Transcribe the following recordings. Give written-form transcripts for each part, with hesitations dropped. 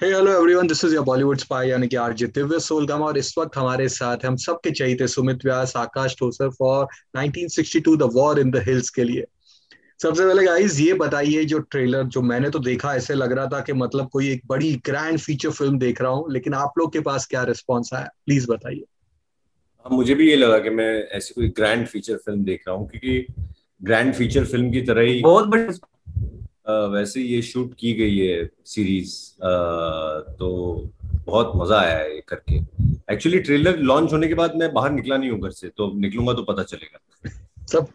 Hey hello everyone, this is your Bollywood spy यानी कि RJ Divya सोलगम। और इस वक्त हमारे साथ हम सबके चहेते Sumit Vyas, Akash Thosar for 1962 the war in the hills के लिए। सबसे पहले गाइस ये बताइए, जो ट्रेलर जो मैंने तो देखा ऐसे लग रहा था कि मतलब कोई एक बड़ी ग्रैंड फीचर फिल्म देख रहा हूँ, लेकिन आप लोग के पास क्या रिस्पॉन्स आया, प्लीज बताइए। हाँ, मुझे भी ये लगा कि मैं ऐसी कोई ग्रैंड फीचर फिल्म देख रहा हूँ क्योंकि ग्रैंड फीचर फिल्म की तरह ही बहुत बड़ी। वैसे ये शूट की गई है सीरीज। तो बहुत मजा आया है ये करके। एक्चुअली ट्रेलर लॉन्च होने के बाद मैं बाहर निकला नहीं हूँ घर से, तो निकलूंगा तो पता चलेगा। सब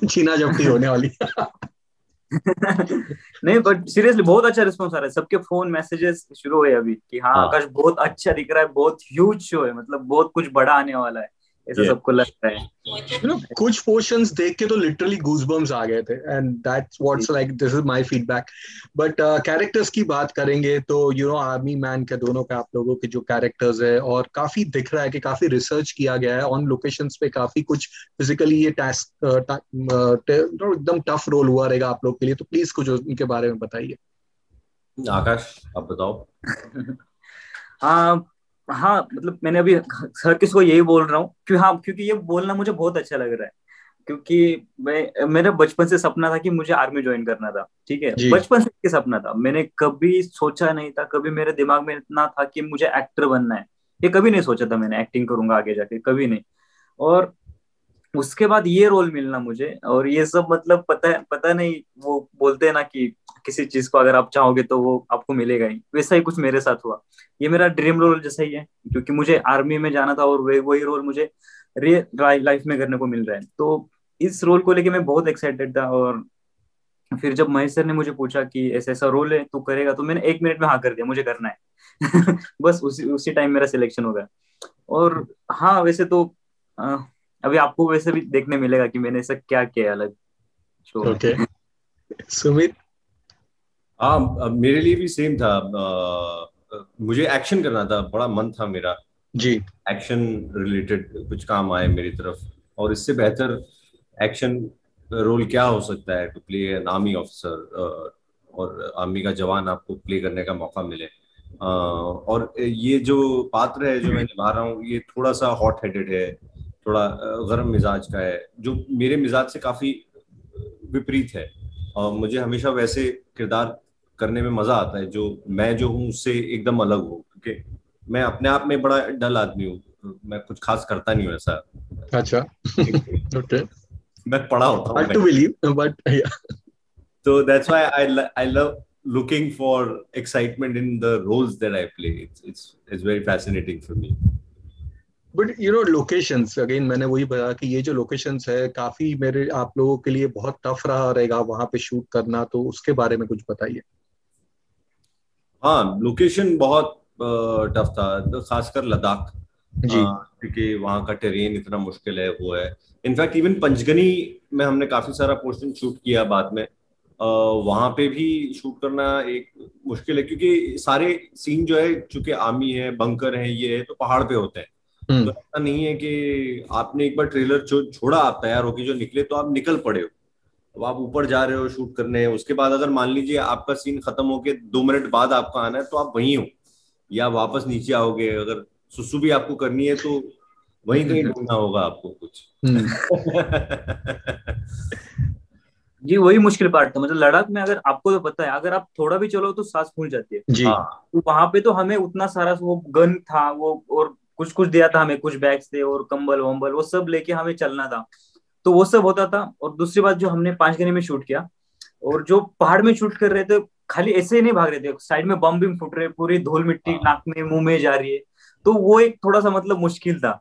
छीना झपटी होने वाली। नहीं, बट सीरियसली बहुत अच्छा रिस्पॉन्स आ रहा है। सबके फोन मैसेजेस शुरू हुए अभी कि हाँ हाँ। आकाश बहुत अच्छा दिख रहा है, बहुत ह्यूज शो है, मतलब बहुत कुछ बड़ा आने वाला है, ऐसा ये सबको लगता है। कुछ पोर्शंस देख के तो लिटरली गूजबम्स आ गए थे, and that's what's like, this is my feedback. But characters की बात करेंगे तो आर्मी मैन के दोनों के आप लोगों के जो कैरेक्टर्स है, और काफी दिख रहा है कि काफी रिसर्च किया गया है ऑन लोकेशंस पे, काफी कुछ फिजिकली ये टास्क एकदम टफ रोल हुआ रहेगा आप लोग के लिए, तो प्लीज कुछ उनके बारे में बताइए। आकाश, आप बताओ। हाँ हाँ, मतलब मैंने अभी हर किसी को यही बोल रहा हूँ कि हाँ, क्योंकि ये बोलना मुझे बहुत अच्छा लग रहा है। क्योंकि मैं मेरा बचपन से सपना था कि मुझे आर्मी ज्वाइन करना था। ठीक है, जी। बचपन से ये सपना था, मैंने कभी सोचा नहीं था, कभी मेरे दिमाग में इतना था कि मुझे एक्टर बनना है। ये कभी नहीं सोचा था मैंने, एक्टिंग करूंगा आगे जाके, कभी नहीं। और उसके बाद ये रोल मिलना मुझे, और ये सब मतलब पता नहीं, वो बोलते हैं ना कि किसी चीज को अगर आप चाहोगे तो वो आपको मिलेगा ही, वैसा ही कुछ मेरे साथ हुआ। ये मेरा ड्रीम रोल जैसा ही है, क्योंकि मुझे आर्मी में जाना था और वही रोल मुझे रियल लाइफ में करने को मिल रहा है। तो इस रोल को लेके मैं बहुत एक्साइटेड था। और फिर जब महेश सर ने मुझे पूछा कि ऐसा ऐसा रोल है तू करेगा, तो मैंने 1 मिनट में हाँ कर दिया, मुझे करना है। बस उसी उसी टाइम मेरा सिलेक्शन हो गया। और हाँ, वैसे तो अ, अभी आपको वैसे भी देखने मिलेगा कि मैंने ऐसा क्या किया है अलग शो में। ओके। सुमित। हाँ, मेरे लिए भी सेम था। मुझे एक्शन करना था, बड़ा मन था मेरा। जी। एक्शन रिलेटेड कुछ काम आए मेरी तरफ, और इससे बेहतर एक्शन रोल क्या हो सकता है, to play an army officer, और आर्मी का जवान आपको प्ले करने का मौका मिले। और ये जो पात्र है जो मैं निभा रहा हूँ, ये थोड़ा सा हॉट हेडेड है, थोड़ा गर्म मिजाज का है, जो मेरे मिजाज से काफी विपरीत है। और मुझे हमेशा वैसे किरदार करने में मजा आता है जो मैं जो हूँ उससे एकदम अलग हूँ, क्योंकि मैं अपने आप में बड़ा डल आदमी हूँ, मैं कुछ खास करता नहीं हूँ ऐसा। अच्छा। ओके। मैं पढ़ा होता हूँ हार्ड टू कहीं। Believe but. तो that's why I love looking for excitement in the roles that I play. It's very fascinating for me. But locations again, मैंने वही बताया कि ये जो लोकेशंस है काफी मेरे आप लोगों के लिए बहुत टफ रहा रहेगा वहां पे शूट करना, तो उसके बारे में कुछ बताइए। हाँ, लोकेशन बहुत टफ था, तो खासकर लद्दाख। जी। क्योंकि वहाँ का टेरेन इतना मुश्किल है, वो है। इनफैक्ट इवन पंचगनी में हमने काफी सारा पोर्शन शूट किया बाद में। वहाँ पे भी शूट करना एक मुश्किल है, क्योंकि सारे सीन जो है, चूंकि आर्मी है, बंकर है, ये है, तो पहाड़ पे होते हैं। तो हम्म। ऐसा नहीं है कि आपने एक बार ट्रेलर छोड़ा, आप तैयार होके जो निकले तो आप निकल पड़े हो। अब आप ऊपर जा रहे हो शूट करने, उसके बाद अगर मान लीजिए आपका सीन खत्म होके 2 मिनट बाद आपका आना है, तो आप वहीं हो या वापस नीचे आओगे। अगर सुसु भी आपको करनी है तो वहीं कहीं ढूंढना होगा आपको कुछ। हम्म। जी, वही मुश्किल पार्ट था। मतलब लद्दाख में अगर आपको तो पता है, अगर आप थोड़ा भी चलो तो सांस फूल जाती है। जी। हाँ। तो वहां पे तो हमें उतना सारा वो गन था वो, और कुछ कुछ दिया था हमें, कुछ बैग्स थे और कंबल वंबल, वो सब लेके हमें चलना था। तो वो सब होता था। और दूसरी बात, जो हमने पांचगनी में शूट किया और जो पहाड़ में शूट कर रहे थे, खाली ऐसे ही नहीं भाग रहे थे, साइड में बम भी फूट रहे, पूरी धूल मिट्टी हाँ, नाक में मुंह में जा रही है। तो वो एक थोड़ा सा मतलब मुश्किल था।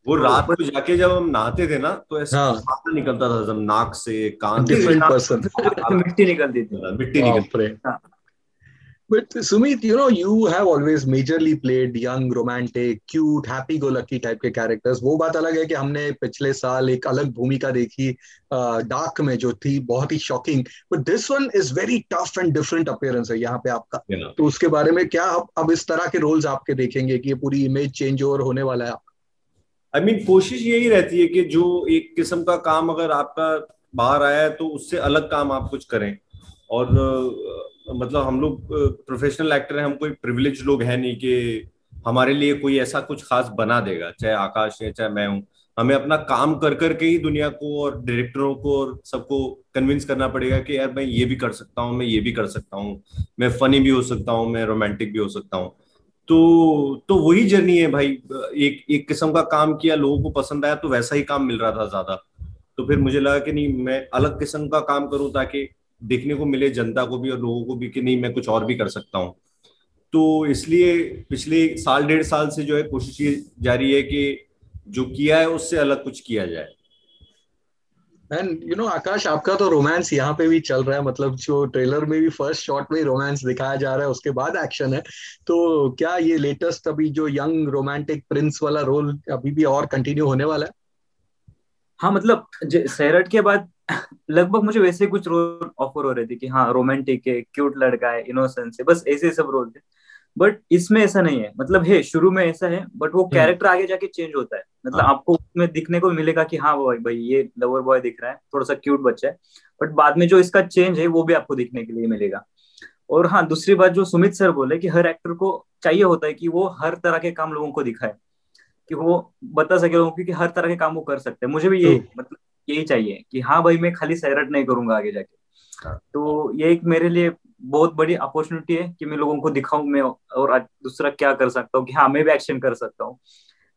वो तो रात बस को जाके जब हम नहाते थे ना, तो ऐसे हाँ। पानी निकलता था सब नाक से, कान से। Different person. मिट्टी निकलती थी। मिट्टी निकलती बाप रे। हाँ। But Sumit, you have always majorly played young, romantic, cute, happy-go-lucky type के characters. वो बात अलग है कि हमने पिछले साल एक अलग भूमिका देखी डार्क में, जो थी बहुत ही shocking. But this one is very tough and different appearance है यहाँ पे आपका। है। तो उसके बारे में क्या अब इस तरह के रोल्स आपके देखेंगे कि ये पूरी इमेज चेंज ओवर होने वाला है आपका? आई मीन कोशिश यही रहती है कि जो एक किस्म का काम अगर आपका बाहर आया है, तो उससे अलग काम आप कुछ करें। और मतलब हम लोग प्रोफेशनल एक्टर हैं, हम कोई प्रिविलेज लोग हैं नहीं कि हमारे लिए कोई ऐसा कुछ खास बना देगा, चाहे आकाश है चाहे मैं हूँ। हमें अपना काम कर करके ही दुनिया को और डायरेक्टरों को और सबको कन्विंस करना पड़ेगा कि यार मैं ये भी कर सकता हूँ, मैं ये भी कर सकता हूँ, मैं फनी भी हो सकता हूँ, मैं रोमांटिक भी हो सकता हूँ। तो वही जर्नी है भाई। एक एक किस्म का काम किया, लोगों को पसंद आया, तो वैसा ही काम मिल रहा था ज्यादा। तो फिर मुझे लगा कि नहीं, मैं अलग किस्म का काम करूं ताकि देखने को मिले जनता को भी और लोगों को भी कि नहीं, मैं कुछ और भी कर सकता हूँ। तो इसलिए पिछले साल 1.5 साल से जो है कोशिश ये जारी है कि जो किया है उससे अलग कुछ किया जाए। एंड आकाश, आपका तो रोमांस यहाँ पे भी चल रहा है, मतलब जो ट्रेलर में भी फर्स्ट शॉट में ही रोमांस दिखाया जा रहा है, उसके बाद एक्शन है। तो क्या ये लेटेस्ट अभी जो यंग रोमांटिक प्रिंस वाला रोल अभी भी और कंटिन्यू होने वाला है? हाँ मतलब सैराट के बाद लगभग मुझे वैसे कुछ रोल ऑफर हो रहे थे कि हाँ रोमांटिक है, क्यूट लड़का है, इनोसेंस है, बस ऐसे सब रोल थे। बट इसमें ऐसा नहीं है, मतलब है शुरू में ऐसा है, बट वो हम्म। कैरेक्टर आगे जाके चेंज होता है। मतलब हाँ, आपको उसमें दिखने को मिलेगा कि हाँ भाई भाई ये लवर बॉय दिख रहा है, थोड़ा सा क्यूट बच्चा है, बट बाद में जो इसका चेंज है वो भी आपको दिखने के लिए मिलेगा। और हाँ, दूसरी बात जो सुमित सर बोले कि हर एक्टर को चाहिए होता है कि वो हर तरह के काम लोगों को दिखाए, कि वो बता सके लोगों को कि हर तरह के काम वो कर सकते हैं। मुझे भी ट्रू। ये मतलब यही चाहिए कि हाँ भाई मैं खाली सैराट नहीं करूंगा आगे जाके। हाँ। तो ये एक मेरे लिए बहुत बड़ी अपॉर्चुनिटी है कि मैं लोगों को दिखाऊं मैं, और दूसरा क्या कर सकता हूँ कि हाँ मैं भी एक्शन कर सकता हूँ।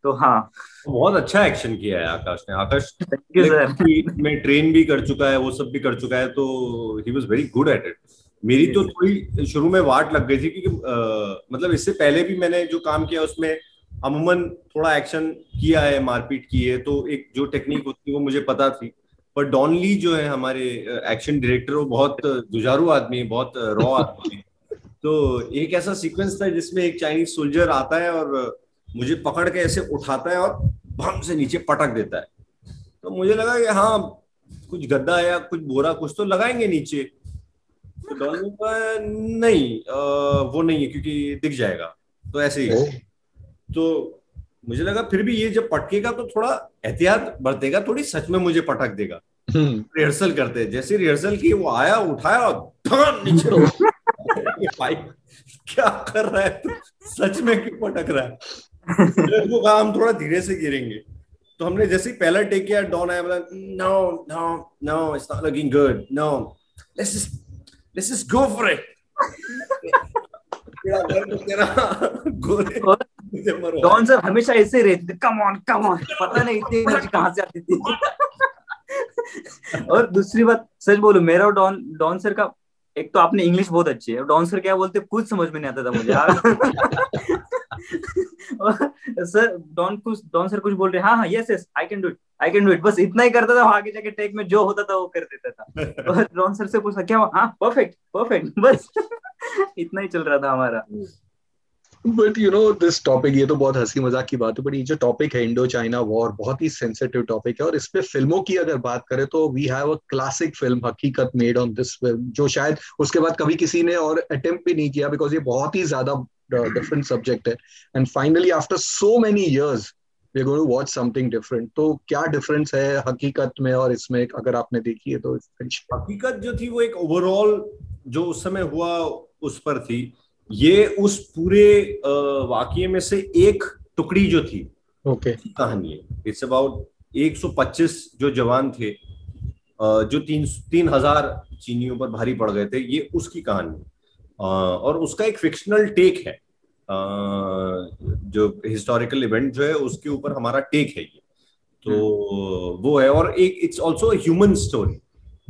तो हाँ। बहुत अच्छा एक्शन किया है आकाश ने। आकाश थैंक यू सर। में ट्रेन भी कर चुका है, वो सब भी कर चुका है, तो he was very good at it. मेरी जी तो जी। थोड़ी शुरू में वाट लग गई थी क्योंकि मतलब इससे पहले भी मैंने जो काम किया उसमें अमूमन थोड़ा एक्शन किया है, मारपीट की है, तो एक जो टेक्निक होती है वो मुझे पता थी। पर डॉन ली जो है हमारे एक्शन डायरेक्टर, वो बहुत जुझारू आदमी है, बहुत रॉ आदमी है। तो एक ऐसा सीक्वेंस था जिसमें एक चाइनीज सोल्जर आता है और मुझे पकड़ के ऐसे उठाता है और भम से नीचे पटक देता है। तो मुझे लगा कि हाँ, कुछ गद्दा या कुछ बोरा कुछ तो लगाएंगे नीचे। तो डॉन ने कहा नहीं, वो नहीं है क्योंकि दिख जाएगा, तो ऐसे ही। ओ। तो मुझे लगा फिर भी ये जब पटकेगा तो थोड़ा एहतियात बरतेगा, थोड़ी सच में मुझे पटक देगा। हम्म। रिहर्सल करते हैं, जैसे रिहर्सल की वो आया, उठाया और धन नीचे। ये भाई क्या कर रहा है तू, सच में क्यों पटक रहा है? तो इसको कहा हम थोड़ा धीरे से गिरेंगे। तो हमने जैसे ही पहला टेक किया, डॉन आया, बोला no no no, it's not looking good, no, let's just go for it. तेरा गोरे और मुझे मरवा। डॉन सर हमेशा ऐसे ही रहते थे, कम ऑन कम ऑन, पता नहीं इतनी एनर्जी कहाँ से आती थी। और दूसरी बात सच बोलूं, मेरा और डॉन डॉन सर का, एक तो आपने इंग्लिश बहुत अच्छी है, डॉन सर क्या बोलते कुछ समझ में नहीं आता था मुझे। और सर डॉन सर कुछ बोल रहे, हाँ हाँ yes yes I can do it, I can do it, बस इतना ही करता था। आगे जाके टेक में जो होता था वो कर देता था। और डॉन सर से पूछा क्या हुआ, हाँ परफेक्ट परफेक्ट, बस इतना ही चल रहा था हमारा। बट दिस टॉपिक, ये तो बहुत हंसी मजाक की बात है, बट ये जो टॉपिक है इंडो चाइना वॉर, बहुत ही सेंसिटिव टॉपिक है। और इस पे फिल्मों की अगर बात करें तो we have a classic film Haqeeqat made on this film, जो शायद उसके बाद कभी किसी ने और अटेम्प्ट भी नहीं किया, बिकॉज ये बहुत ही ज्यादा डिफरेंट सब्जेक्ट है। And finally after so many years we are going to watch something different. तो क्या डिफरेंस है हकीकत में और इसमें, अगर आपने देखी है तो? हकीकत जो थी वो एक ओवरऑल जो उस समय हुआ उस पर थी। ये उस पूरे वाकये में से एक टुकड़ी जो थी ओके। कहानी है। इट्स अबाउट 125 जो जवान थे, जो 3,000 चीनियों पर भारी पड़ गए थे, ये उसकी कहानी है। और उसका एक फिक्शनल टेक है, जो हिस्टोरिकल इवेंट जो है उसके ऊपर हमारा टेक है ये। तो वो है, और एक it's also human story.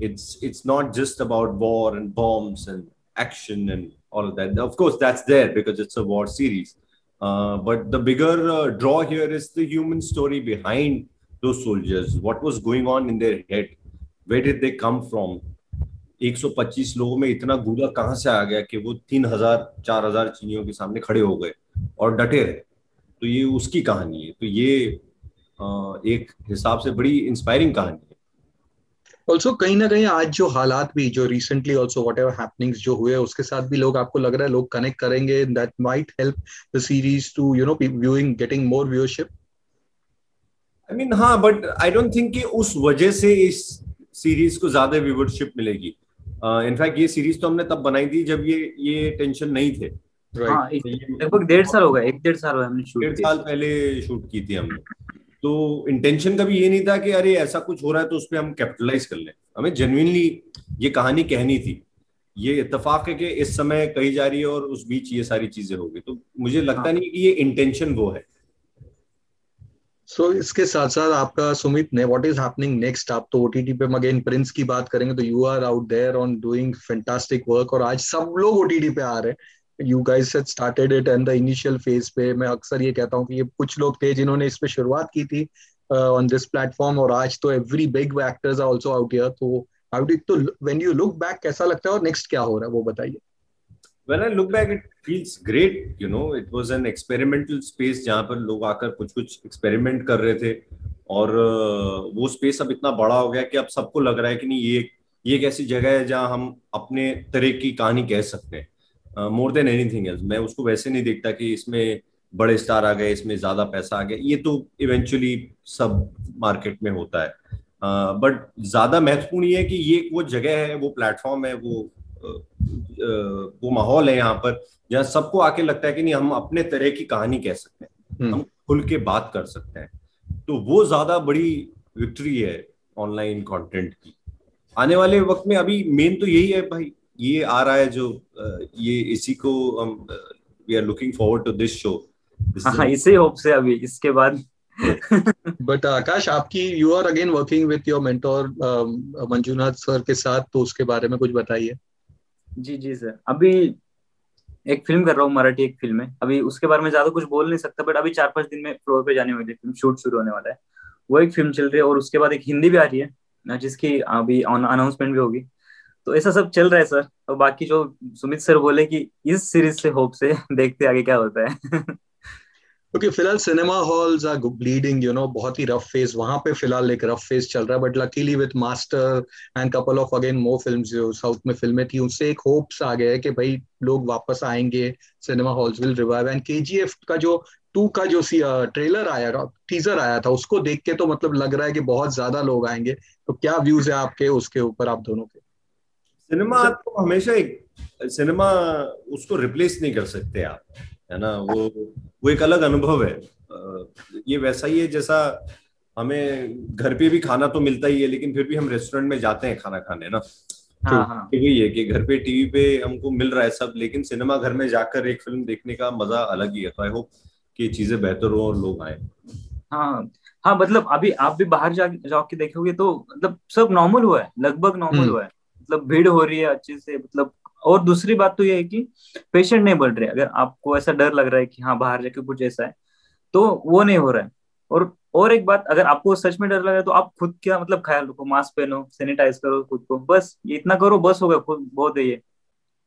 it's not just about war and bombs and action and all of that. Of course that's there because it's a war series, but the bigger draw here is the human story behind those soldiers. What was going on in their head? Where did they come from? 125 लोगों में इतना गुदा कहां से आ गया कि वो 3,000 4,000 चीनियों के सामने खड़े हो गए और डटे रहे? तो ये उसकी कहानी है। तो ये एक हिसाब से बड़ी इंस्पायरिंग कहानी है। ऑल्सो कहीं ना कहीं आज जो हालात भी, जो recently also what ever happenings जो हुए, उसके साथ भी लोग, आपको लग रहा है लोग कनेक्ट करेंगे, that might help the series to viewing, getting more viewership? I mean हाँ, बट आई डोंट थिंक कि उस वजह से इस सीरीज को ज्यादा व्यूवरशिप मिलेगी। इनफैक्ट ये सीरीज तो हमने तब बनाई थी जब ये टेंशन नहीं थे। हाँ, राइट। लगभग 1.5 साल हो गया, 1-1.5 साल हुआ हमने शूट 1.5 साल पहले शूट की थी हमने। तो इंटेंशन का भी ये नहीं था कि अरे ऐसा कुछ हो रहा है तो उस पर हम कैपिटलाइज कर लें। हमें जेन्युइनली ये कहानी कहनी थी। ये इत्तेफाक है कि इस समय कही जा रही है और उस बीच ये सारी चीजें हो गई, तो मुझे लगता हाँ। नहीं कि ये इंटेंशन वो है। सो इसके साथ साथ आपका सुमित ने व्हाट इज हैपनिंग नेक्स्ट? आप तो ओटीटी पे अगेन प्रिंस की बात करेंगे तो you are out there on doing fantastic work, और आज सब लोग ओटीटी पे आ रहे हैं। You guys had started it and the initial phase पे। मैं अक्सर ये कहता हूँ कि ये कुछ लोग थे जिन्होंने इस पे शुरुआत की थी ऑन दिस प्लेटफॉर्म, और आज तो every big actors are also out here. तो हाउ डू तो व्हेन यू लुक बैक कैसा लगता है और नेक्स्ट क्या हो रहा है वो बताइए। When I look back, it feels great. It was an experimental space जहाँ पर लोग आकर कुछ कुछ एक्सपेरिमेंट कर रहे थे, और वो स्पेस अब इतना बड़ा हो गया कि अब सबको लग रहा है कि नहीं, ये एक ऐसी जगह है जहाँ हम अपने तरह की कहानी कह सकते हैं, मोर देन एनीथिंग एल्स। मैं उसको वैसे नहीं देखता कि इसमें बड़े स्टार आ गए, इसमें ज्यादा पैसा आ गया। ये तो इवेंचुअली सब मार्केट में होता है, बट ज्यादा महत्वपूर्ण ये है कि ये वो जगह है, वो प्लेटफॉर्म है, वो माहौल है यहाँ पर जहाँ सबको आके लगता है कि नहीं, हम अपने तरह की कहानी कह सकते हैं, हम खुल के बात कर सकते हैं। तो वो ज्यादा बड़ी विक्ट्री है ऑनलाइन कंटेंट की आने वाले वक्त में। अभी मेन तो यही है भाई, ये आ रहा है जो ये इसी को हम we are looking forward to this show. हाँ, इसी होप से अभी इसके बाद। बट आकाश, आपकी you are again working with your mentor Manjunath sir के साथ, तो उसके बारे में कुछ बताइए। जी जी सर, अभी एक फिल्म कर रहा हूँ, मराठी एक फिल्म है। अभी उसके बारे में ज्यादा कुछ बोल नहीं सकता, बट अभी 4-5 दिन में फ्लोर पे जाने वाली है फिल्म, शूट शुरू होने वाला है। वो एक फिल्म चल रही है, और उसके बाद एक हिंदी भी आ रही है जिसकी अभी अनाउंसमेंट भी होगी। तो ऐसा सब चल रहा है सर। और बाकी जो सुमित सर बोले कि इस सीरीज से होप से देखते आगे क्या होता है। क्योंकि फिलहाल सिनेमा हॉल्स आर ब्लीडिंग, बहुत ही रफ फेज वहां पे फिलहाल एक रफ फेज चल रहा है। But luckily with master and couple of again more films जो साउथ में फिल्में थी, उससे एक होप्स आ गया है कि भाई लोग वापस आएंगे, cinema halls will revive. And KGF का जो 2 का जो ट्रेलर आया, टीजर आया था, उसको देख के तो मतलब लग रहा है कि बहुत ज्यादा लोग आएंगे। तो क्या व्यूज है आपके उसके ऊपर, आप दोनों के? सिनेमा तो हमेशा एक सिनेमा, उसको रिप्लेस नहीं कर सकते आप, है ना। वो एक अलग अनुभव है। ये वैसा ही है जैसा हमें घर पे भी खाना तो मिलता ही है, लेकिन फिर भी हम रेस्टोरेंट में जाते हैं खाना खाने ना। हाँ हाँ वही है कि घर पे टीवी पे हमको मिल रहा है सब, लेकिन सिनेमा घर में जाकर एक फिल्म देखने का मजा अलग ही है। तो आई होप कि चीजें बेहतर हो और लोग आए। हाँ हाँ, मतलब अभी आप भी बाहर जाओ के देखोगे तो मतलब सब नॉर्मल हुआ है, लगभग नॉर्मल हम्म। हुआ है। मतलब भीड़ हो रही है अच्छे से, मतलब। और दूसरी बात तो ये है कि पेशेंट नहीं बढ़ रहे। अगर आपको ऐसा डर लग रहा है कि हाँ बाहर जाके कुछ ऐसा है, तो वो नहीं हो रहा है। और एक बात, अगर आपको सच में डर लग रहा है तो आप खुद क्या मतलब ख्याल रखो, मास्क पहनो, सैनिटाइज करो खुद को, बस ये इतना करो, बस हो गया, खुद बहुत है ये।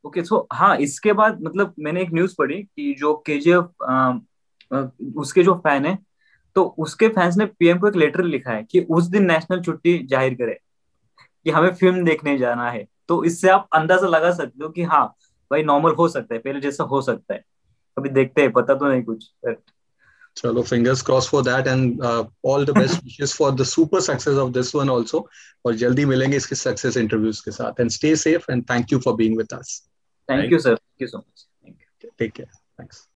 ओके, सो हाँ, इसके बाद मतलब मैंने एक न्यूज पढ़ी कि जो केजीएफ उसके जो फैन है, तो उसके फैंस ने पीएम को एक लेटर लिखा है कि उस दिन नेशनल छुट्टी जाहिर करे, कि हमें फिल्म देखने जाना है। तो इससे आप अंदाजा लगा सकते हो कि हाँ भाई, नॉर्मल हो सकता है, पहले जैसा हो सकता है। अभी देखते हैं, पता तो नहीं कुछ। चलो, fingers cross for that, and all the best wishes for the super success of this one also. और जल्दी मिलेंगे इसके सक्सेस इंटरव्यूज के साथ। And stay safe and thank you for being with us. Thank you sir, thank you so much. Take care. Thanks.